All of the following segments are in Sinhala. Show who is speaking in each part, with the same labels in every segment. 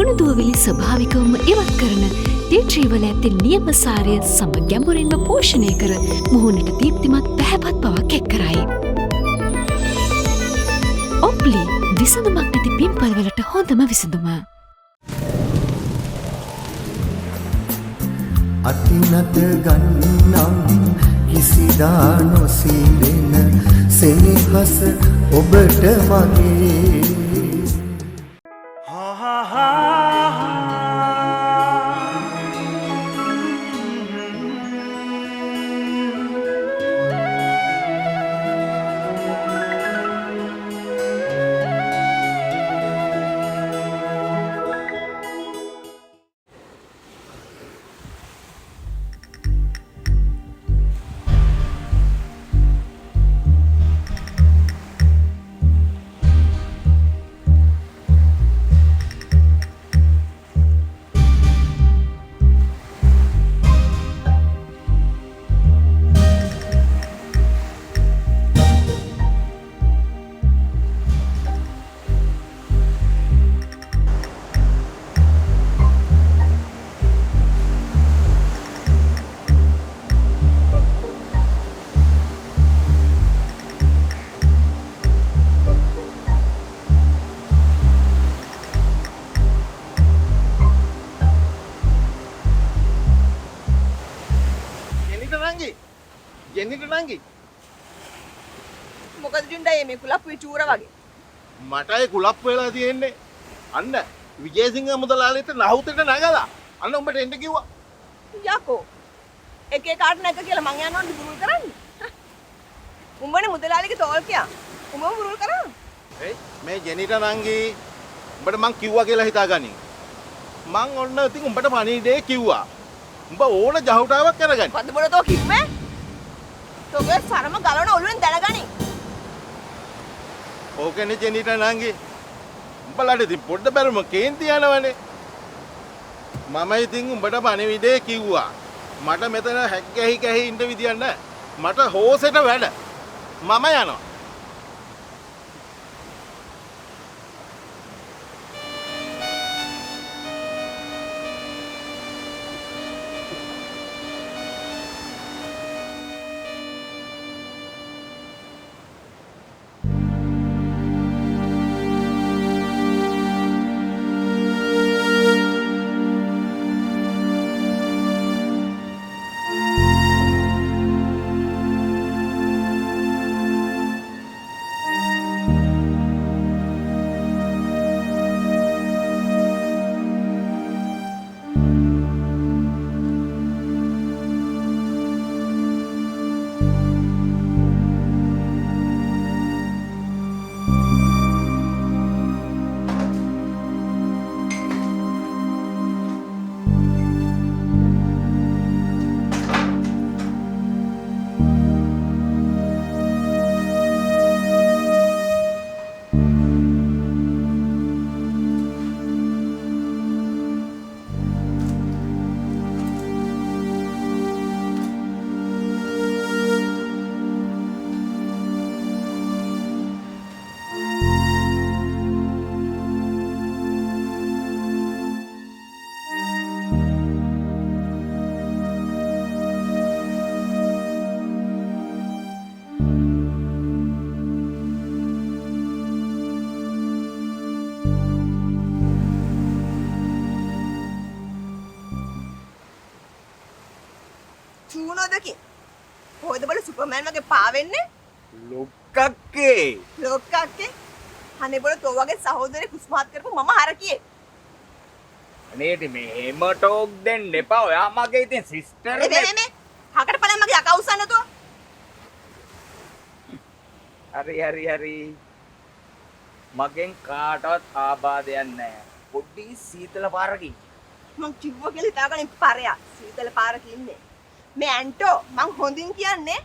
Speaker 1: කුණුදුවවිලි ස්වභාවිකවම ඉවත් කරන ටීට්‍රීවල ඇති නියමසාරය සම ගැඹුරින්ම පෝෂණය කර මුහුණට දීප්තිමත් පැහැපත් බවක් එක් කරයි. ඔප්ලි විසඳුමක් නැති පිම්පල්වලට හොඳම විසඳුම.
Speaker 2: අතිනත ගන්නම් කිසිදා නොසිරෙන සෙනෙහස ඔබට මගේ
Speaker 3: ජෙනිට නංගි
Speaker 4: මොකද ජුන්ඩයි මේ කුලප්පුවේ චූර වගේ
Speaker 3: මට ඒ කුලප්පු වෙලා තියෙන්නේ අන්න විජේසිංහ මුදලාලිට නහුතට නගලා අන්න උඹට එන්න කිව්වා
Speaker 4: යකෝ එක එකාට නැක කියලා මං යනවා බුරුල් කරන්නේ උඹනේ මුදලාලිගේ තෝල්කියා උඹම බුරුල් කරා
Speaker 3: මේ ජෙනිට නංගි උඹට මං කිව්වා කියලා හිතාගනි මං ඔන්න ඉතින් උඹට පණිවිඩේ කිව්වා උඹ ඕන ජහුටාවක් කරගන්න
Speaker 4: පද බොල තෝ කිව්වේ තෝගේ සරම ගලවන ඔළුවෙන් දැනගනි
Speaker 3: ඕකනේ ජෙනිට නංගි උඹලට ඉතින් පොඩ්ඩ බැලුම කේන්ති යනවනේ මම ඉතින් උඹට පණිවිඩේ කිව්වා මට මෙතන හැක් ගැහි ගැහි ඉන්න විදියක් නැහැ මට හෝසෙට වැඩ මම යනවා
Speaker 4: චූනෝදකි කොහෙද බල සුපර්මෑන් වගේ පාවෙන්නේ ලොක්කක්කේ අනේ බල තෝ වගේ සහෝදරේ කුස්මාත් කරපු මම හරකියේ
Speaker 5: අනේටි මෙහෙම ටෝක් දෙන්න එපා ඔයා මගේ ඉතින් සිස්ටර්
Speaker 4: මේ හකට බලන්න මගේ අකා උස්සන්න තෝ
Speaker 5: හරි මගෙන් කාටවත් ආබාධයක් නැහැ පොඩි සීතල පාරකින්
Speaker 4: මං කිව්වා කියලා හිතාගෙන පරයා සීතල පාරක ඉන්නේ මේ ඇන්ටෝ මං හොඳින් කියන්නේ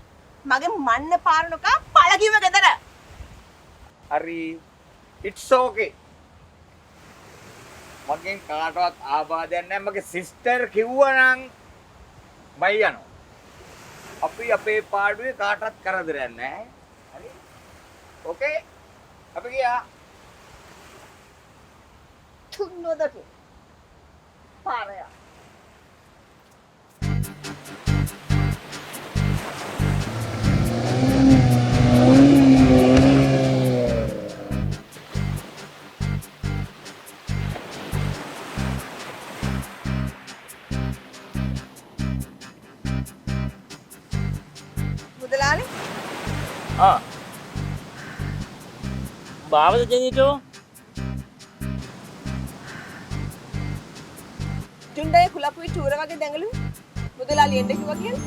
Speaker 4: මගේ මන්න පාරනකා පළ කිව්ව ගෙදර
Speaker 5: හරි ඉට්ස් ඕකේ මගෙන් කාටවත් ආබාධයක් නැහැ මගේ සිස්ටර් කිව්වනම් බයි යනවා අපි අපේ පාඩුවේ කාටවත් කරදරයක් නැහැ හරි ඕකේ අපි ගියා
Speaker 4: තුන්නෝදකේ පාරයක්. මුදලාලි
Speaker 6: බාවද ජනීටෝ
Speaker 4: ජුන්ඩේ කුලපුයි චූර වගේ දැඟලු මුදලාලි එන්න කිව්වා කියලා.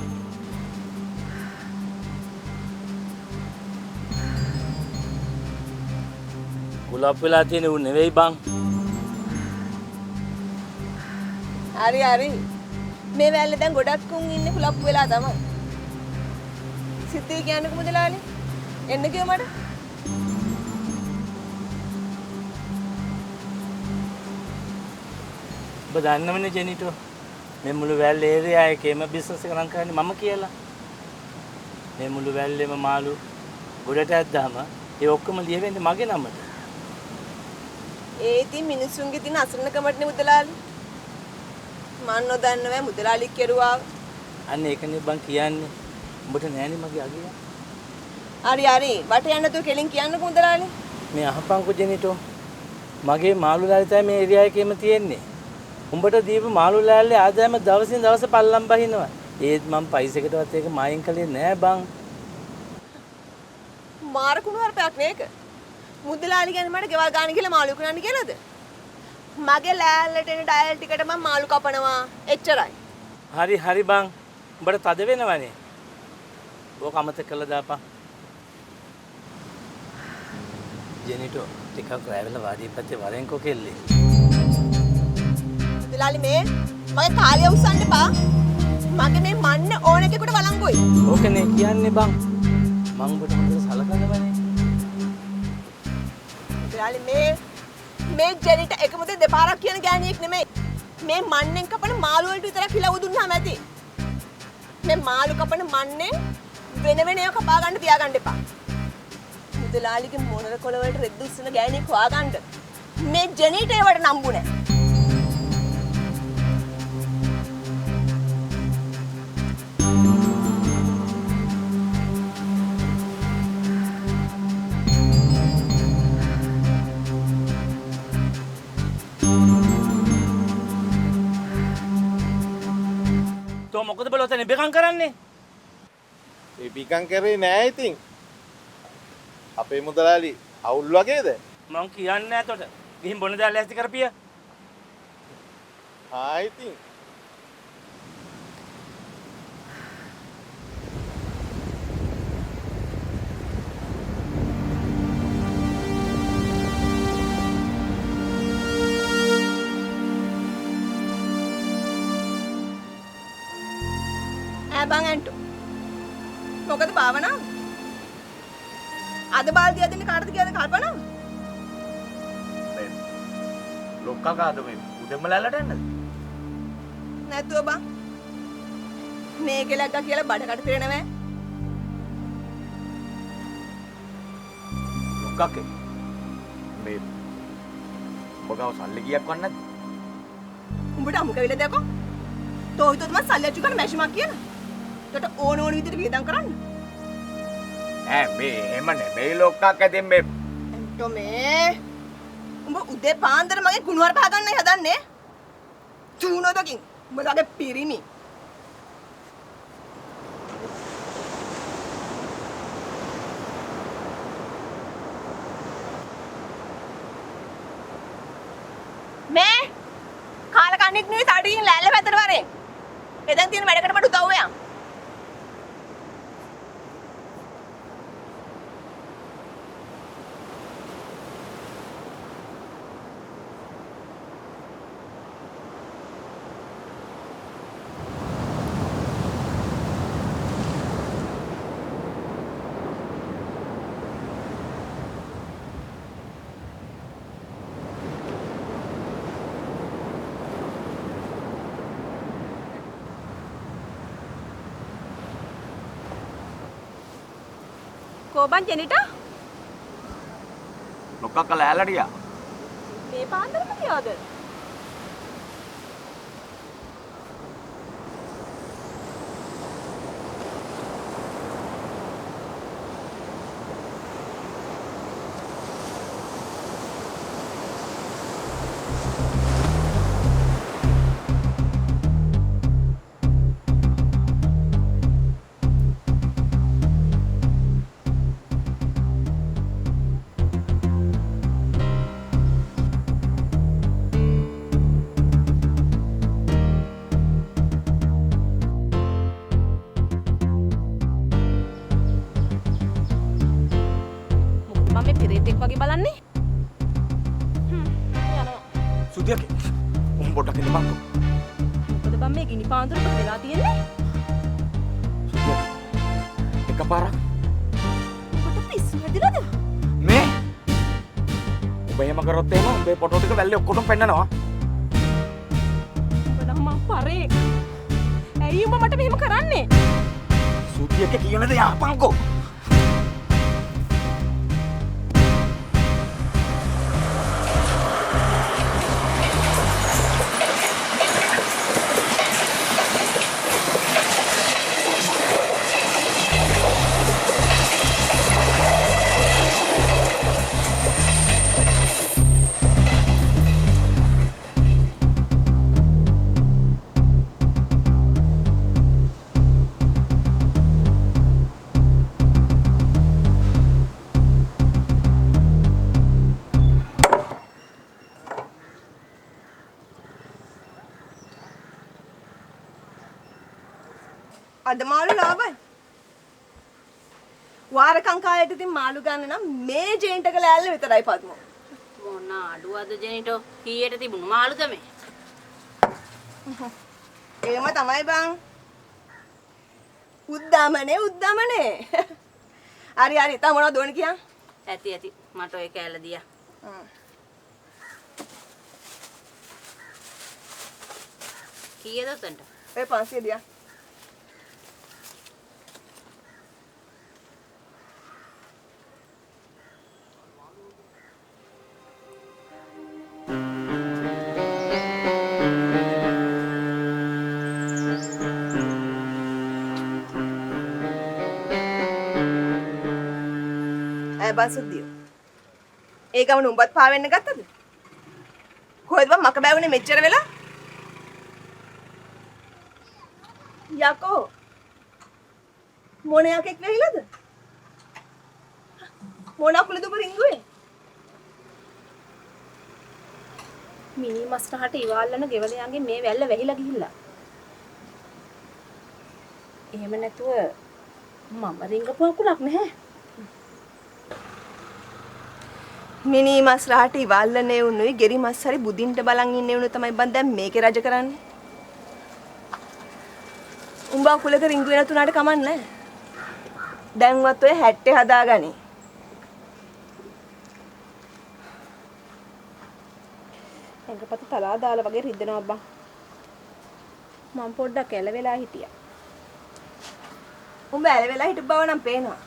Speaker 6: කුලප් වෙලා තියෙන උන් නෙවෙයි බං.
Speaker 4: හරි හරි. මේ වැල්ලේ දැන් ගොඩක් උන් ඉන්නේ කුලප් වෙලා තමයි. සිද්ධිය කියන්නේ මුදලාලි එන්න කිව්ව මට.
Speaker 6: ඔබ දන්නවනේ ජනීටෝ මේ මුළු වැල් ඒරියා එකේම බිස්නස් එක රන් කරන්නේ මම කියලා. මේ මුළු වැල්ලේම මාළු ගොඩට ඇද්දාම ඒ ඔක්කොම ලියවෙන්නේ මගේ නමට.
Speaker 4: ඒ ඉතින් මිනිස්සුන්ගේ තියෙන අසරණකමටනේ මුදලාලි. මන් නොදන්නවෑ මුදලාලි කෙරුවා.
Speaker 6: අන්න ඒකනේ බං කියන්නේ. උඹට නෑනේ මගේ අගය.
Speaker 4: හරි හරි. වට යන්න නැතුව කෙලින් කියන්නකෝ මුදලාලි.
Speaker 6: මේ අහපන්කෝ ජනීටෝ මගේ මාළු ලෑල්ල තමයි මේ ඒරියා එකේම තියෙන්නේ. උඹට දීපු මාළු ලෑල්ලේ ආදායම දවසින් දවස පල්ලම් බහිනවා. ඒත් මම පයිසෙකටවත් ඒක මායින් කළේ නෑ බං.
Speaker 4: මාර කුණුහරුපයක් මේක. මුදලාලි කියන්නේ මට ගෙවල් ගන්න කියලා මාළු කරන්න කියලාද? මගේ ලෑල්ලට එන ඩයල් ටිකට මම මාළු කපනවා. එච්චරයි.
Speaker 6: හරි හරි බං. උඹට තද වෙනවනේ. ඕක අමතක කළා දාපන්. ජෙනිටෝ ටිකක් රැවල වාදීපත්තේ වරෙන්කෝ කෙල්ලේ.
Speaker 4: මුදලාලි මේ මගේ කාලය උස්සන්න එපා. මගේ මේ මන්න ඕන එකෙකුට වළංගුයි.
Speaker 6: ඕකනේ කියන්නේ බං. මං ඔබට හොඳට සලකනවනේ.
Speaker 4: මුදලාලි මේ ජෙනිට එකමුද දෙපාරක් කියන ගෑණියෙක් නෙමෙයි. මේ මන්නෙන් කපන මාළු වලට විතරක් හිලව දුන්නාම ඇති. මේ මාළු කපන මන්නෙන් වෙන වෙන ඒවා කපා ගන්න තියාගන්න එපා. මුදලාලිගේ මොනර කොළ වලට රෙද්ද උස්සන ගෑණියෙක් හොයාගන්න. මේ ජෙනිට ඒවට නම්බු නැහැ.
Speaker 6: තෝ මොකද බල ඔතන බෙකම් කරන්නේ?
Speaker 3: ඒ පිකන් කරේ නෑ ඉතින්. අපේ මුදලාලි අවුල් වගේද?
Speaker 6: මං කියන්නේ නෑ තොට. ගිහින් බොන දාලා ඇස්ති කරපිය.
Speaker 3: ආ ඉතින්.
Speaker 4: බං ඇන්ටෝ මොකද භාවනාව? අද බාල්දිය දෙන්න කාටද කියලා කල්පනා?
Speaker 5: මේ ලොක්කා කාද මේ උදෙම ලැල්ලට එන්නද?
Speaker 4: නැතුව බං මේක ලැග්ගා කියලා බඩකට පිරෙනවෑ.
Speaker 5: ලොක්කාගේ මේ ඔබ ගාව සල්ලි කීයක් වන්නද?
Speaker 4: උඹට අමුක විල දෙකෝ. තෝ හිතුවද මම සල්ලි අච්චු කරන මැෂිමක් කියලා? ඒකට ඕන ඕන විදිහට වියදම් කරන්න.
Speaker 5: ඈ මේ එහෙම නෙමෙයි ලොක්කාක් ඇතින් මේ
Speaker 4: ඇන්ටෝ මේ උඹ උදේ පාන්දර මගේ කුණුවර පහ ගන්නයි හදන්නේ. චූනෝදකින් උඹලගේ පිරිමි. මේ කාලකන්නික් නෙවෙයි සාඩියෙන් ලෑල්ල පැත්තට වරේ. එදන් තියෙන වැඩකට මට උදව් වෙනවා. කොබන් ජෙනිට
Speaker 5: ලොක්කා ලෑල්ලට ගියා.
Speaker 4: මේ පාන්දරම ගියාද?
Speaker 5: සුතියගේ උන් පොඩ්ඩක් ඉන්න බංකෝ.
Speaker 4: මොකද බම් මේ ගිනි පාන්දරකට වෙලා තියෙන්නේ?
Speaker 5: සුතිය එකපාරක්
Speaker 4: ඔබට පිස්සු හැදිලාද?
Speaker 5: මේ ඔබ එහෙම කරොත් එහෙම ඔබේ ෆොටෝ ටික වැල්ලේ ඔක්කොටම පෙන්නනවා.
Speaker 4: ඔබ නම් මං පරේ. ඇයි උඹ මට මෙහෙම කරන්නේ?
Speaker 5: සුතියගේ කියන දේ අහපන්කෝ.
Speaker 4: අද මාළු ලාභයි. වාරකම් කාලයට ඉතින් මාළු ගන්න නම් මේ ජේන්ටක ලෑල්ල විතරයි පද්මෝ.
Speaker 7: මොන අඩුවද ජෙනිටෝ කීයට තිබුණු මාළුද මේ?
Speaker 4: එහෙම තමයි බං. උද්දාමනේ. හරි තා මොනවද ඕනේ කියන්?
Speaker 7: ඇති මට ඔය කෑල්ල දියා. කීයද උතන්ට?
Speaker 4: ඒ 500 දියා. බසුද්දිය. ඒ ගමන උඹත් පාවෙන්න ගත්තද? කොහෙද බං මක බෑවුනේ මෙච්චර වෙලා? යකෝ. මොන යකෙක් වෙයිලද? මොන අකුලද උඹ රිංගුවේ?
Speaker 7: මිනි මස්ටහට ඉවල්ලන ගෙවලයන්ගේ මේ වැල්ල වැහිලා ගිහිල්ලා. එහෙම නැතුව මම රිංගපු අකුලක් නැහැ.
Speaker 4: මිනි මස් රහට ඉවල්ලනේ උනුයි ගෙරි මස් හරි බුදින්ට බලන් ඉන්නේ උණු තමයි බං දැන් මේකේ රජ කරන්නේ. උඹ අකුලක රිංගු වෙන තුනට කමන්නේ. දැන්වත් ඔය 60 හදාගනි.
Speaker 7: එංගපත තලා දාලා වගේ රිද්දනවා බං. මම පොඩ්ඩක් ඇලවෙලා හිටියා.
Speaker 4: උඹ ඇලවෙලා හිටපු බව නම් පේනවා.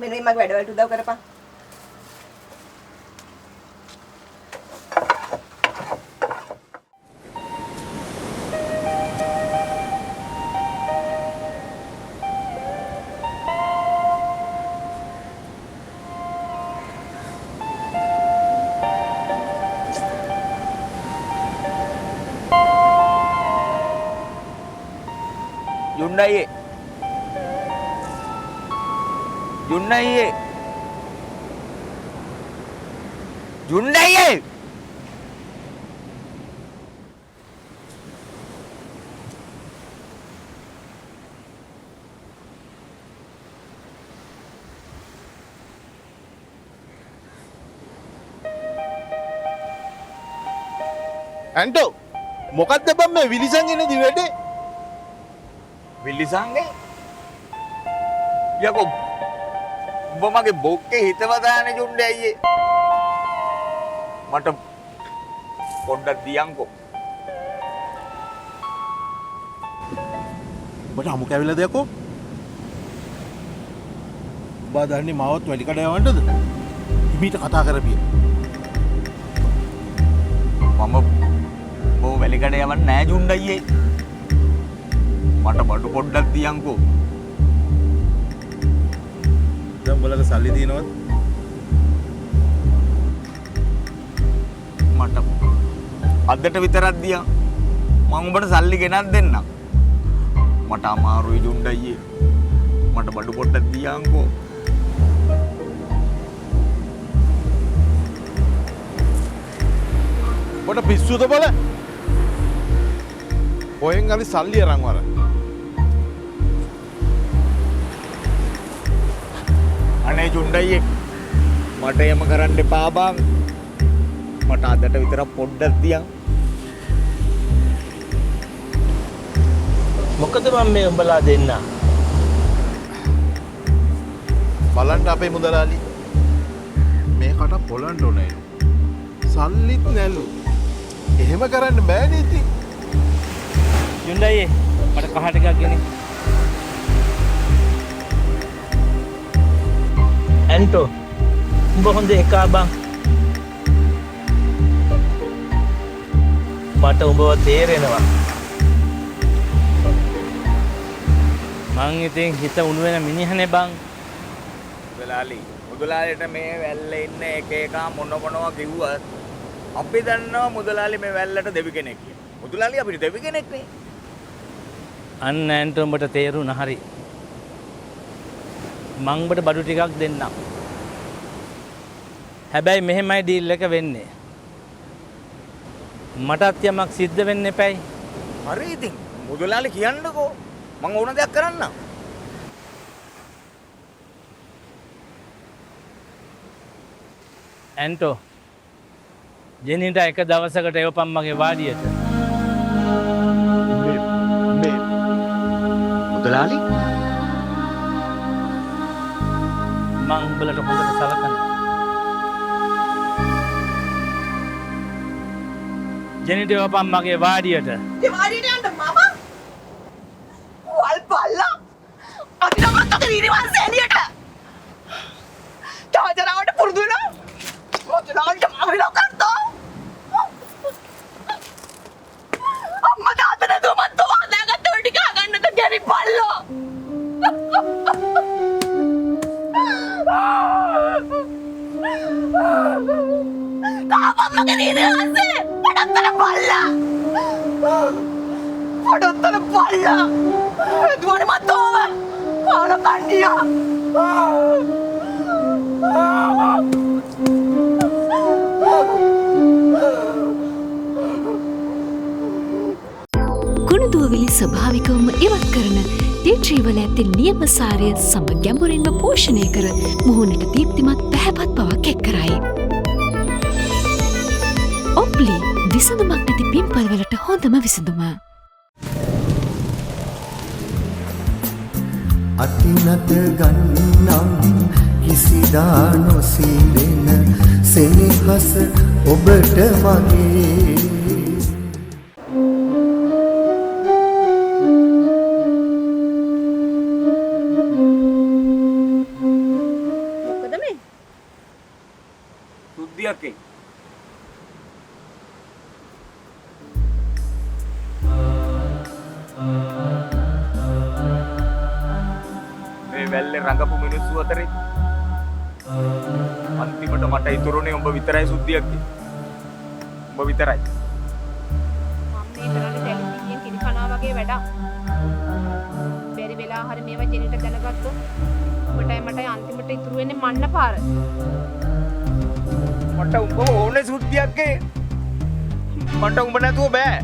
Speaker 4: මෙන්න මේ මගේ වැඩවලට උදව් කරපන්.
Speaker 5: ජුන්නයියේ
Speaker 3: ඇන්ටෝ මොකක්ද බං මේ විලිසංගෙන දිවෙටේ?
Speaker 5: විලිසංගේ යකෝ උඹ මගේ බොක්කේ හිතවදාන ජුණ්ඩේ අයියේ මට පොඩ්ඩක් දියන්කෝ.
Speaker 3: ඔබට අමු කැවිලා දෙයක්කෝ? ඔබ දන්නේ මාවත් වැඩි කඩ යවන්නද? හිමීට කතා කරපිය.
Speaker 5: මම බෝ වැලිකඩ යවන්නේ නෑ ජුණ්ඩ අයියේ. මට බඩු පොඩ්ඩක් දියන්කෝ.
Speaker 3: දැන් උඹලට සල්ලි දිනවද?
Speaker 5: මට අදට විතරක් දියන්. මම උඹට සල්ලි ගෙනත් දෙන්නම්. මට අමාරුයි ජුණ්ඩ අයියේ. මට බඩු පොඩ්ඩක් දියන්කෝ.
Speaker 3: ඔබට පිස්සුද බල? ඔයෙන් අලි සල්ලි අරන් වර.
Speaker 5: අනේ ජුණ්ඩ අයියේ මට එම කරන්න එපා බං. මට අදට විතර පොඩ්ඩක් දියන්.
Speaker 6: මොකද මම මේ උඹලා දෙන්න?
Speaker 3: බලන්න අපේ මුදලාලි මේකට පොලන්ට ඕනේ. සල්ලිත් නැල්ලු. එහෙම කරන්න බෑනේ ඉතින්.
Speaker 6: යුන්ඩයි මට කහ ටිකක් ගෙනි. ඇන්ටෝ උඹ හොඳ එකා බං. මට උඹව තේරෙනවා. මං ඉතින් හිත උණු වෙන මිනිහනේ බං.
Speaker 5: මුදලාලිට මේ වැල්ලේ ඉන්න එක එක මොනවා කිව්වත් අපි දන්නවා මුදලාලි මේ වැල්ලට දෙවි කෙනෙක් කියලා. මුදලාලි අපිට දෙවි කෙනෙක් නේ.
Speaker 6: අන්න ඇන්ටෝ උඹට තේරුණා හරි. මං උඹට බඩු ටිකක් දෙන්නම්. හැබැයි මෙහෙමයි ඩීල් එක වෙන්නේ. මටත් යමක් සිද්ධ වෙන්න එපැයි.
Speaker 5: හරි ඉතින් මුදලාලි කියන්නකෝ. මං ඕන දෙයක් කරන්නම්.
Speaker 6: ඇන්ටෝ ජෙනිට එක දවසකට එවපන් මගේ වාඩියට.
Speaker 5: මුදලාලි
Speaker 6: මං උඹලට හොඳට සලකනවා. ජෙනිට එවපන් මගේ වාඩියට.
Speaker 4: ඒ වාඩියට යන්න මම වල් බල්ලා අදිනවත් ඔක ඊරිවන්ස එළියට තාජරාවට පුරුදු වෙනවා මොදලාන්ට මම කරතෝ අම්මා තාත්තා නේද මත් තෝදාගත්ත ඔය ටික ගන්නද ගැරි බල්ලෝ කාපම්මගේ ඊරිවන්සේ පඩත්තර බල්ලා පඩත්තර බල්ලා දුවනේ මතෝව පාන කණ්ඩියා
Speaker 1: කුණුදුවවිලි ස්වභාවිකවම ඉවත් කරන තේට්‍රීවල ඇති නියම සාරය සම ගැඹුරින්ම පෝෂණය කර මුහුණට දීප්තිමත් පැහැපත් බවක් එක් කරයි. ඔප්ලි විසඳුමක් නැති පිම්පල්වලට හොඳම විසඳුම.
Speaker 2: අතිනත ගන්නම් කිසිදා නොසිලෙන සෙනෙහස ඔබට මගේ
Speaker 7: මොකද මේ?
Speaker 5: සුද්ධියක් එයි. මේ වැල්ලේ රඟපු මිනිස්සු අතරේ අන්තිමට මට ඉතුරුනේ උඹ විතරයි සුද්ධියක් එයි. උඹ විතරයි.
Speaker 7: මම මේ කරන්නේ දැලිපිටියෙන් කිරි කනවා වගේ වැඩක්. බැරි වෙලා හරි මේවා ජෙනිට දැනගත්තොත් ඔබටයි මටයි අන්තිමට ඉතුරු වෙන්නේ මන්න පාර.
Speaker 5: මට උඹ ඕනේ සුද්ධියක් එයි. මට උඹ නැතුව බෑ.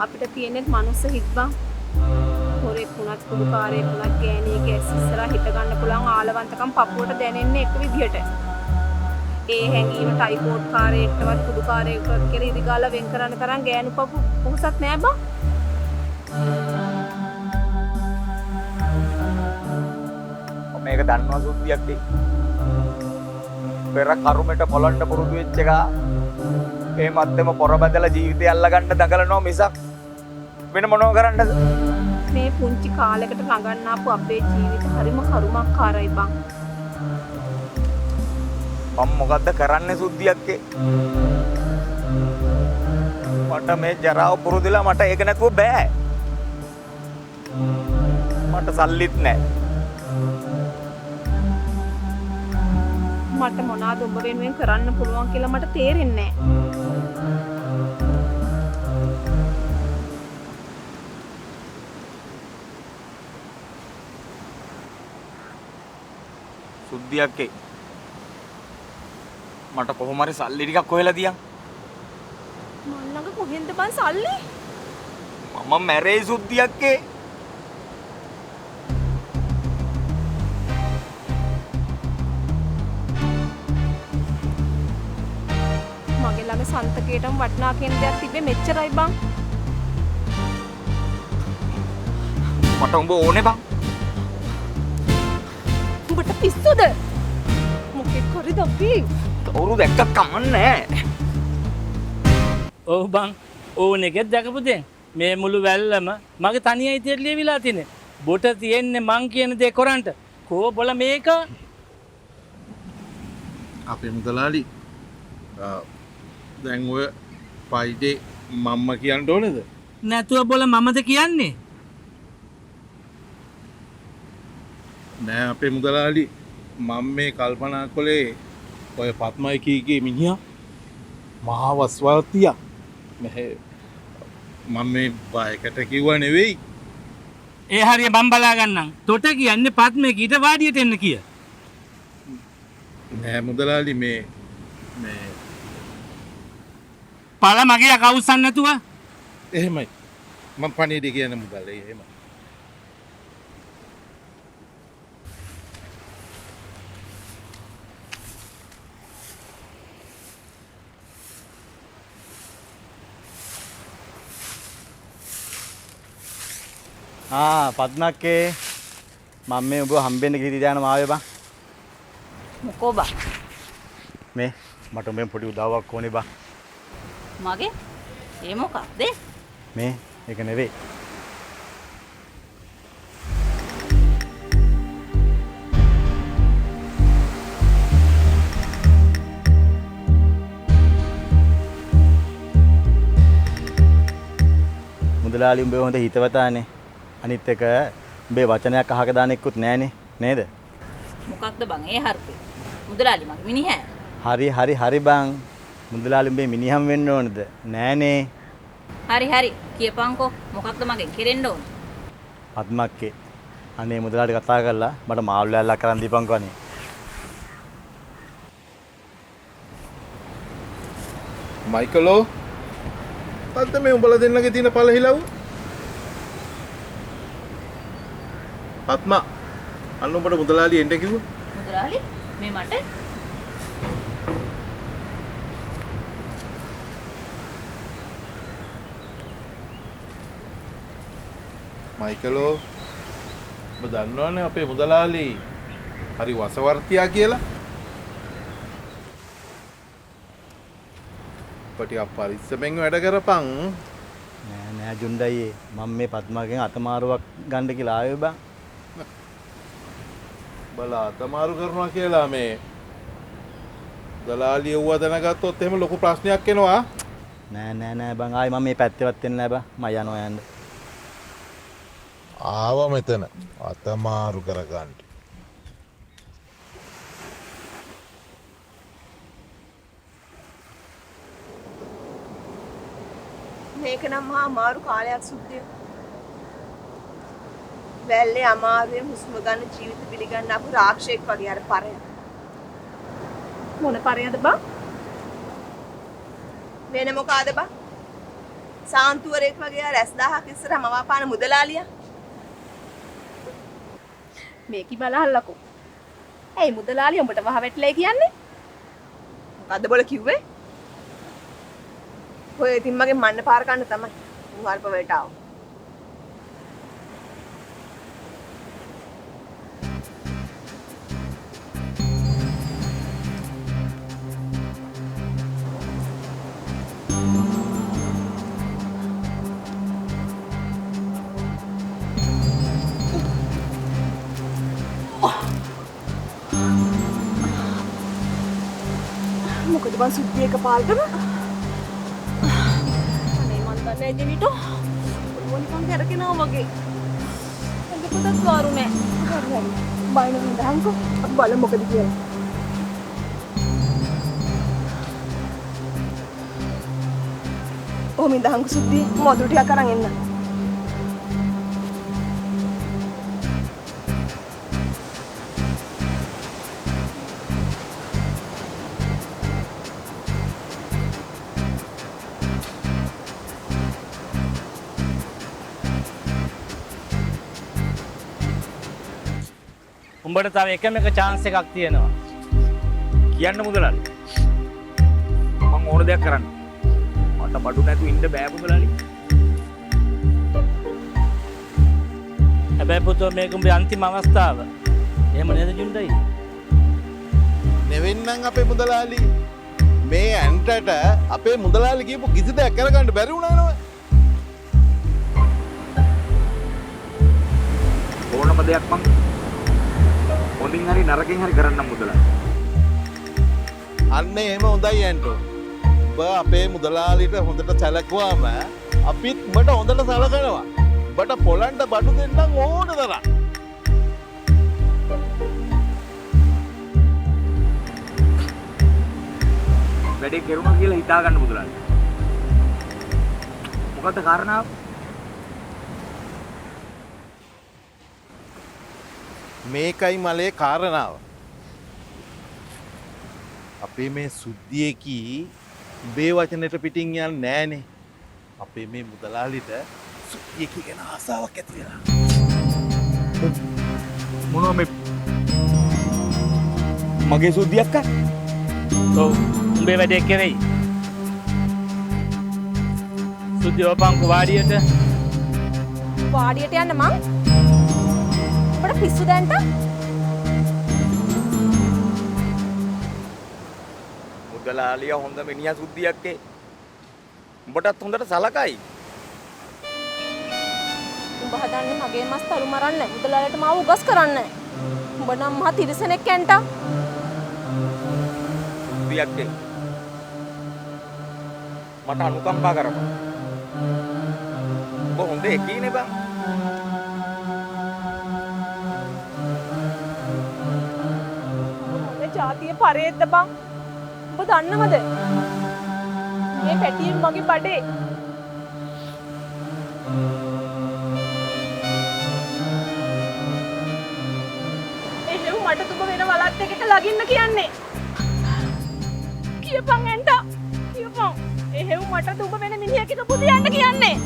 Speaker 7: අපිට තියෙන්නේ මනුස්ස හිත් බං. හොරෙක් වුණත් කුඩුකාරයෙක් වුණත් ගෑණියෙක් ඇස් ඉස්සරහා හිට ගන්න පුළුවන් ආලවන්තකම් පපුවට දැනෙන්නේ එක විදිහට. ඒ හැංගීම ටයිකෝඩ් කාරයෙක්ටවත් කුඩුකාරයෙක්ටවත් කියලා ඉදිගාලා වෙන් කරන්න තරම් ගෑනු පපු පුහසක් නෑ බං.
Speaker 5: මේක දන්නවා සුද්ධියක් එයි. පෙර කරුමෙට පොළොන්න පුරුදු වෙච්ච එක මේ මැත්තේම පොර බදලා ජීවිතය අල්ලගන්න දඟලනවා මිසක් වෙන මොනව කරන්නද?
Speaker 7: මේ පුංචි කාලයකට ළඟන්න ආපු අපේ ජීවිත හරිම කරුමක්කාරයි බං.
Speaker 5: මම මොකද්ද කරන්නේ සුද්ධියක් එයි? මට මේ ජරාව පුරුදුලා මට ඒක නැතුව බෑ. මට සල්ලිත් නැහැ.
Speaker 7: මට මොනවාද ඔබ වෙනුවෙන් කරන්න පුළුවන් කියලා මට තේරෙන්නේ නැහැ.
Speaker 5: සුද්ධියක් එයි. මට කොහොම හරි සල්ලි ටිකක් හොයලා දියන්.
Speaker 7: මන් ළඟ කොහෙන්ද බං සල්ලි?
Speaker 5: මම මැරෙයි සුද්ධියක් එයි.
Speaker 7: ගාන සන්තකේටම වටිනා කියන දෙයක් තිබ්බේ මෙච්චරයි බං.
Speaker 5: මට උඹ ඕනේ බං.
Speaker 4: උඹට පිස්සුද? මොකෙක් කරද අපි?
Speaker 5: කවුරු දැක්කත් කමන්නේ.
Speaker 6: ඔව් බං ඕන එකෙත් දැකපු දෙන් මේ මුළු වැල්ලම මගේ තනිය හිතේ ලියවිලා තිනේ. බොට තියෙන්නේ මං කියන දේ කරන්ට. කෝ බොල මේක
Speaker 3: අපේ මුදලාලි දැන් ඔය පයිටේ මම්ම කියන්න ඕනේද?
Speaker 6: නැතුව බොල මමද කියන්නේ.
Speaker 3: නෑ අපේ මුදලාලි මම මේ කල්පනා කළේ ඔය පත්මයි කීගේ මිනිහා මහා වස්වාතියක්. මම මේ බයකට කිව්ව නෙවෙයි.
Speaker 6: ඒ හරිය බම් බලා ගන්නම්. තොට කියන්නේ පත්මේ කීට වාඩියට එන්න කිය.
Speaker 3: නෑ මුදලාලි මේ
Speaker 6: පළ මගේ අකවුස්සන් නැතුව
Speaker 3: එහෙමයි. මම පණිවිඩ කියන මුදල් එහෙමයි.
Speaker 8: පත්මක්කේ මම මේ ඔබ හම්බෙන්න ගිහින් දාන ආවේ බං.
Speaker 9: මොකෝ බං?
Speaker 8: මේ මට උඹෙන් පොඩි උදාවක් ඕනේ බං.
Speaker 9: මගේ? ඒ මොකක්ද?
Speaker 8: මේ ඒක නෙවෙයි. මුදලාලි උඹේ හොඳ හිතවතානේ. අනිත් එක උඹේ වචනයක් අහක දාන එක්කුත් නෑනේ නේද?
Speaker 9: මොකක්ද බං ඒ හර්පේ? මුදලාලි මගේ මිනිහා.
Speaker 8: හරි බං. මුදලාලි උඹේ මිනිහම් වෙන්න ඕනද? නෑනේ.
Speaker 9: හරි කියපන්කෝ මොකක්ද මගෙන් කෙරෙන්න ඕන?
Speaker 8: පත්මක්කේ අනේ මුදලාලි කතා කරලා මට මාළු ලෑල්ලක් කරන් දීපන්කෝ අනේ.
Speaker 3: මයිකලෝ අද මේ උඹලා දෙන්නගේ තියෙන පළහිලව් පත්මා අන්න උඹට මුදලාලි එන්න කිව්වා.
Speaker 9: මුදලාලි මේ මට
Speaker 3: මයිකලෝ ඔබ දන්නවනේ අපේ මුදලාලි හරි වසවර්තියා කියලා. ටිකක් පරිස්සමෙන් වැඩ කරපන්.
Speaker 8: නෑ ජුන්ඩයි මම මේ පත්මාගෙන් අතමාරුවක් ගන්න කියලා ආවේ බං.
Speaker 3: බලා අතමාරු කරනවා කියලා මේ දලාලිය වුව දැනගත්තොත් එහෙම ලොකු ප්‍රශ්නයක් එනවා.
Speaker 8: නෑ බං ආයි මම මේ පැත්තේවත් එන්නේ නෑ බං. මම යනවා යන්න.
Speaker 10: ආව මෙතන අතමාරු කරගන්න.
Speaker 4: මේක නම් මහා අමාරු කාලයක් සුද්ධිය. වැල්ලේ අමාරුවෙන් හුස්ම ගන්න ජීවිත පිළිගන්න අපු රාක්ෂයෙක් වගේ අර පරය.
Speaker 7: මොන පරයද බං?
Speaker 4: වෙන මොකාද බං? සාන්තුවරයෙක් වගේ අර ඇස් 1000ක් ඉස්සරහම මවාපාන මුදලාලියා.
Speaker 7: මේකි බලහල්ලකෝ. ඇයි මුදලාලි උඹට වහ වැටලයි කියන්නේ?
Speaker 4: මොකද්ද බොල කිව්වේ? ඔය ඉතින් මගේ මන්න පාර කන්න තමයි. උහල්ප වලට ආව. මොකද බං සුද්ධිය එකපාරටම
Speaker 7: නෑ ජෙනිටෝ මොනිකම් කරගෙනවා වගේ එඳ පොතක් වාරු නෑ හරි බයින ඉඳහන්කෝ අපි බලමු මොකද කියලා
Speaker 4: ඔහොම ඉඳහන්කෝ සුද්ධිය මොදුරු ටිකක් අරන් එන්න
Speaker 6: උඹට තව එකම එක chance එකක් තියෙනවා.
Speaker 5: කියන්න මුදලාලි. මම ඕන දෙයක් කරන්න. මට බඩු නැතු ඉන්න බෑ පුතලාලි.
Speaker 6: හැබැයි පුතෝ මේක උඹේ අන්තිම අවස්ථාව. එහෙම නේද ජුන්ඩයි?
Speaker 3: නෙවෙන්නම් අපේ මුදලාලි. මේ ඇන්ටට අපේ මුදලාලි කියපු කිසි දෙයක් කරගන්න බැරි වුණා නේද?
Speaker 5: ඕනම දෙයක් මං හොඳින් හරි නරකින් හරි කරන්නම් මුදලාලි.
Speaker 3: අන්න එහෙම හොඳයි ඇන්ටෝ. ඔබ අපේ මුදලාලිට හොඳට සැලකුවාම අපිත් උඹට හොඳට සලකනවා. උඹට පොලන්ට බඩු දෙන්නම් ඕන තරම්.
Speaker 5: වැඩේ කරුණා කියලා හිතා ගන්න මුදලාලි. මොකද්ද කාරණාව?
Speaker 3: මේකයි මලේ කාරණාව. අපේ මේ සුද්ධියකී උඹේ වචනෙට පිටින් යන්නේ නෑනේ. අපේ මේ මුදලාලිට සුද්ධියකී ගැන ආසාවක් ඇති වෙලා.
Speaker 5: මොනවා මේ මගේ සුද්ධියක් අර?
Speaker 6: ඔව් උඹේ වැඩේ කෙරෙයි. සුද්ධිය වපංකු වාඩියට.
Speaker 7: වාඩියට යන්න මං. ඔබට පිස්සු දැන්ට?
Speaker 5: මුදලාලිය හොඳ මිනිහා සුද්ධියක්කේ. උඹටත් හොඳට සලකයි.
Speaker 7: උඹ හදන්නේ මගේ මස් තරු මරන්න. මුදලාලට මාව උගස් කරන්න. උඹ නම් මහ තිරසනෙක් ඇන්ට.
Speaker 5: සුද්ධියක්කේ. මට අනුකම්පා කරපන්. උඹ හොඳ එකීනේ බං.
Speaker 7: ජාතිය පරේද්ද බං. ඔබ දන්නවද? මේ පැටියෙන් මගේ බඩේ. එහෙම මට තුඹ වෙන වලත් එකට ලගින්න කියන්නේ. කියපන් ඇන්ට. කියපන්. එහෙම මට තුඹ වෙන මිනිහෙක්ට පුදියන්න කියන්නේ.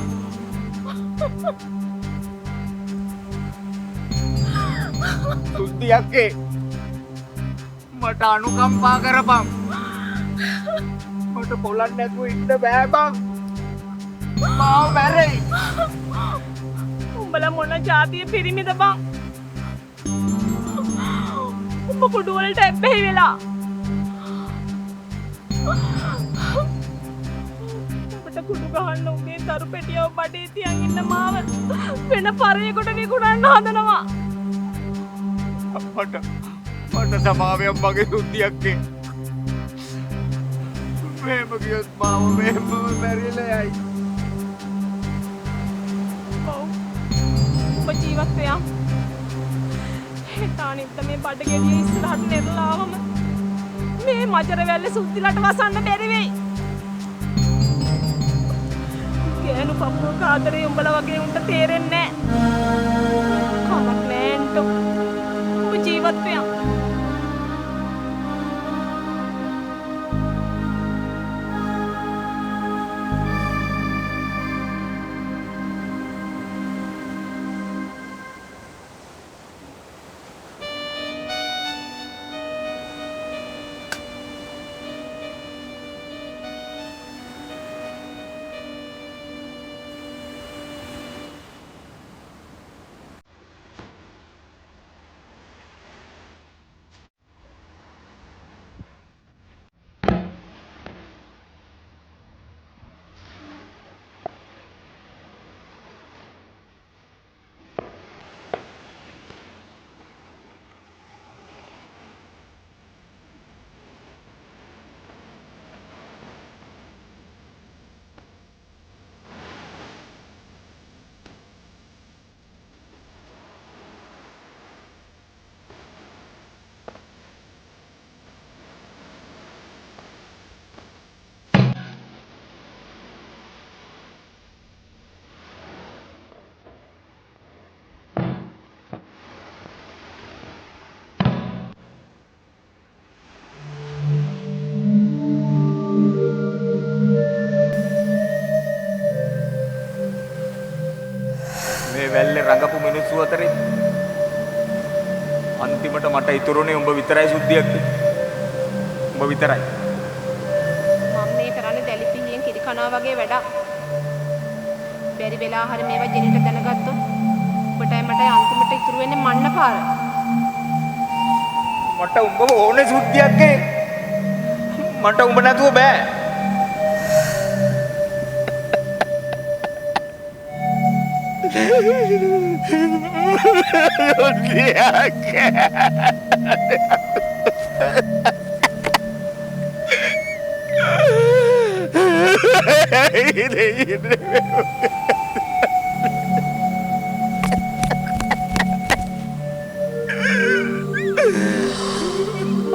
Speaker 5: සුද්ධියක්කේ. මට අනුකම්පා කරපන්. මට පොලන් නැතුව ඉන්න බෑ බං. මාව මැරෙයි.
Speaker 7: උඹලා මොන ජාතිය පිරිමිද බං? උඹ කුඩු වලට ඇබ්බැහි වෙලා. උඹට කුඩු ගහන්න උඹේ දරු පෙටියව බඩේ තියන් ඉන්න මාව වෙන පරේකට විකුණන්න හදනවා.
Speaker 5: මට සමාවයක් මගේ සුද්ධියක්කේ. මෙහෙම ගියොත් මාව මෙහෙම මැරිලා යයි.
Speaker 7: ඔව්. ඔබ ජීවත් වෙයා. හිතානිට මේ බඩ ගෙඩිය ඉස්සරහට නෙරලාවම මේ මජර වැල්ලේ සුද්ධිලට වසන්න බැරි වෙයි. ගෑනු පපුව කාදරේ උඹලා වගේ උන්ට තේරෙන්නේ නැහැ. කමක් නෑ එන්ටෝ. ඔබ ජීවත් වෙයා.
Speaker 5: වැල්ලේ රඟපු මිනිස්සු අතරේ අන්තිමට මට ඉතුරුනේ උඹ විතරයි සුද්ධියක්. උඹ විතරයි.
Speaker 7: මම මේක කනවා වගේ වැඩක්. බැරි වෙලා හරි මේවා ජෙනිට දැනගත්තොත් ඔබටයි මටයි අන්තිමට ඉතුරු වෙන්නේ මන්න පාර.
Speaker 5: මට උඹව ඕනේ සුද්ධියක් ඒ. මට උඹ නැතුව බෑ.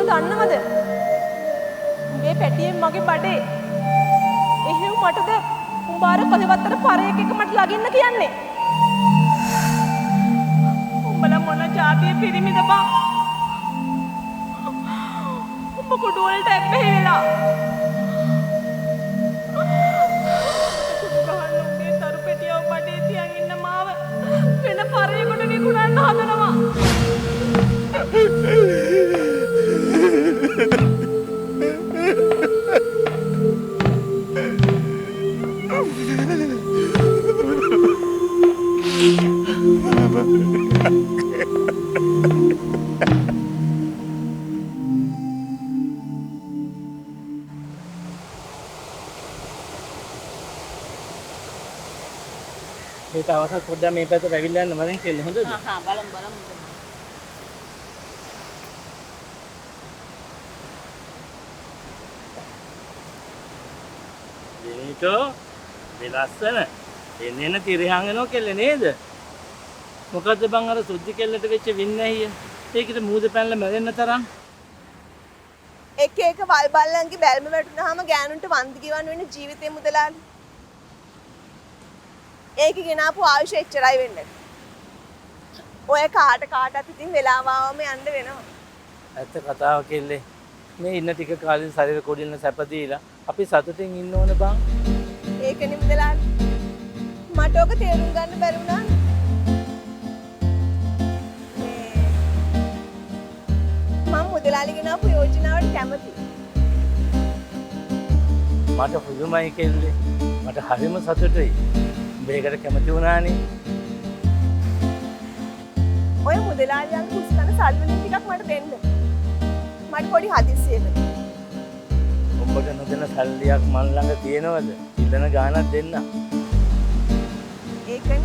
Speaker 4: දන්නවද මේ පැටියෙන් මගේ බඩේ එහෙව් මටද උඹාර කොහෙවත්තර පරේක එක මට ලගින්න කියන්නේ උඹලා මොන જાතිය පිරිමිද බං උඹ කුඩු වලට ඇබ්බැහි වෙලා ගහන්නේ තරු පෙටියව බඩේ තියන් ඉන්න මාව වෙන පරේකට විකුණන්න හදනවා
Speaker 6: ඒක අවසත් පොඩ්ඩක් මේ පැත්තට ඇවිල්ලා යන්න මරෙන් කෙල්ල හොඳද?
Speaker 9: බලමු.
Speaker 6: ජෙනිටෝ මේ ලස්සන එන්න තිරහංගනෝ කෙල්ල නේද? මොකද්ද බං අර සුද්ධි කෙල්ලට වෙච්ච වින්නැහිය? ඒකිට මූද පැනලා මැරෙන්න තරම්.
Speaker 4: එක එක වල් බල්ලන්ගේ බැල්ම වැටුනහම ගෑනුන්ට වන්දි ගෙවන්න වෙන ජීවිතේ මුදලාලි. ඒක ගෙනාපු ආයුෂ එච්චරයි වෙන්නේ. ඔය කාටත් ඉතින් වෙලාව ආවම යන්න වෙනවා.
Speaker 6: ඇත්ත කතාව කෙල්ලේ. මේ ඉන්න ටික කාලෙන් ශරීර කොඩින්න සැප දීලා අපි සතුටින් ඉන්න ඕන බං.
Speaker 4: ඒකනේ මුදලාලි. මට ඔක තේරුම් ගන්න බැරි වුණා. මම මුදලාලි ගෙනාපු යෝජනාවට කැමතියි.
Speaker 6: මට පුදුමයි කෙල්ලේ. මට හරිම සතුටුයි. මේකට කැමති වුණානේ.
Speaker 4: ඔය මුදලාලියන් කුස්කන සල්වලින් ටිකක් මට දෙන්න. මට පොඩි හදිස්සියකට.
Speaker 6: ඔබට නොදෙන සල්ලියක් මන් ළඟ තියෙනවද? ඉල්ලන ගාණක් දෙන්න.
Speaker 4: ඒකනේ.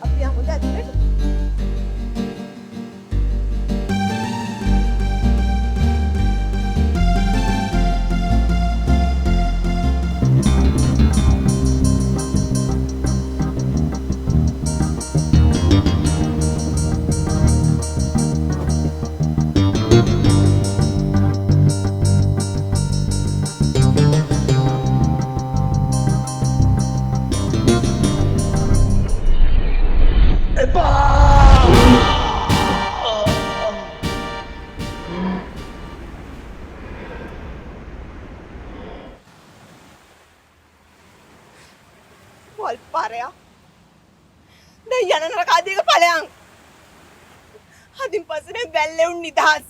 Speaker 4: අපි යමුද ඇතුලට? Paraya. Dahil yan ang nakadiga palang. Ating pasinin belle unidad.